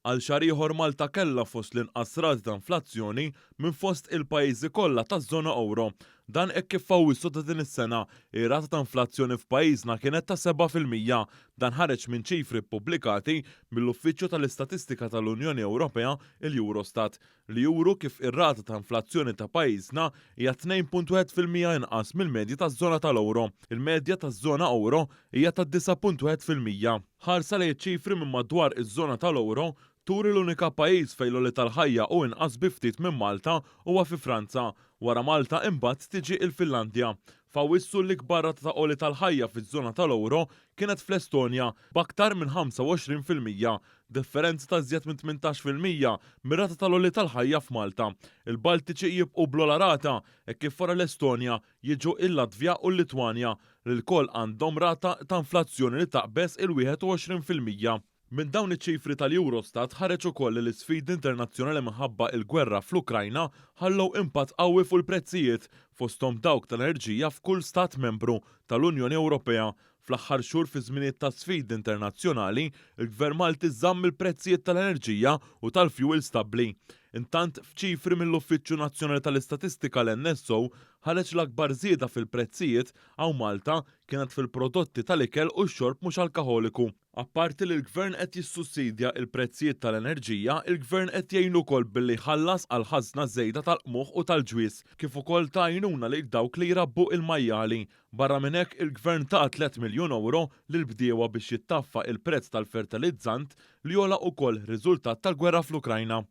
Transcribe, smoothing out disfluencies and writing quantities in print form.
Għal xahar ieħor Malta kellha fost l-inqas rati ta' inflazzjoni minn fost il-pajjiżi kollha taż-żona euro. Dan hekk kif fawwissu ta' din is-sena, ir-rata ta' inflazzjoni f'pajjiżna kienet ta' 7%. Dan ħareġ minn ċifri ppubblikati mill-Uffiċċju tal-Istatistika tal-Unjoni Ewropea, il-Eurostat, li juru kif ir-rata ta' inflazzjoni ta' pajjiżna hija 2.1% inqas mill-medja taż-żona tal-euro. Il-medja taż-żona euro hija ta' 9.1%. Ħarsa lejn ċifri minn madwar iż-żona tal-euro turi l-unika pajjiż fejn l-oli tal-ħajja u inqas bi ftit minn Malta huwa fi Franza. Wara Malta imbagħad tiġi l-Finlandja. Fawwissu l-ikbar rata ta' oli tal-ħajja fiż-żona tal-euro kienet fl-Estonja b'aktar minn 25%, differenza ta' żjed minn 18% mir-rata tal-oli tal-ħajja f'Malta. Il-Baltiċi jibqgħu bl-ola rata hekk kif wara l-Estonja jiġu l-Latvja u l-Litwanja li l-koll għandhom rata ta' inflazzjoni li taqbeż il-21%. Minn dawn iċ-ċifri tal-Eurostat ħareġ ukoll li l-isfidi internazzjonali minħabba l-gwerra fl-Ukrajna ħallew impatt qawwi fuq il-prezzijiet fosthom dawk tal-enerġija f'kull stat membru tal-Unjoni Ewropea. Fl-aħħar xhur fi żminijiet ta' sfidi internazzjonali, il-Gvern Malti żamm il-prezzijiet tal-enerġija u tal-fjuwil stabbli. Intant f'ċifri mill-Uffiċċju Nazzjonali tal-Istatistika l-NSO ħareġ l-akbar żieda fil-prezzijiet hawn Malta kienet fil-prodotti tal-ikel u x-xorb mhux alkoħoliku. Apparti li l-Gvern qed jissussidja l-prezzijiet tal-enerġija, il-Gvern qed jgħin ukoll billi ħallas għal ħażna żejda tal-qmugħ u tal-ġwies, kif ukoll ta' għajnuna lil dawk li jrabbu il-majjali. Barra minn hekk il-Gvern ta' 3 miljun euro lil bdiewa biex jittaffa il-prezz tal-fertilizzant li jola ukoll riżultat tal-gwerra fl-Ukrajna.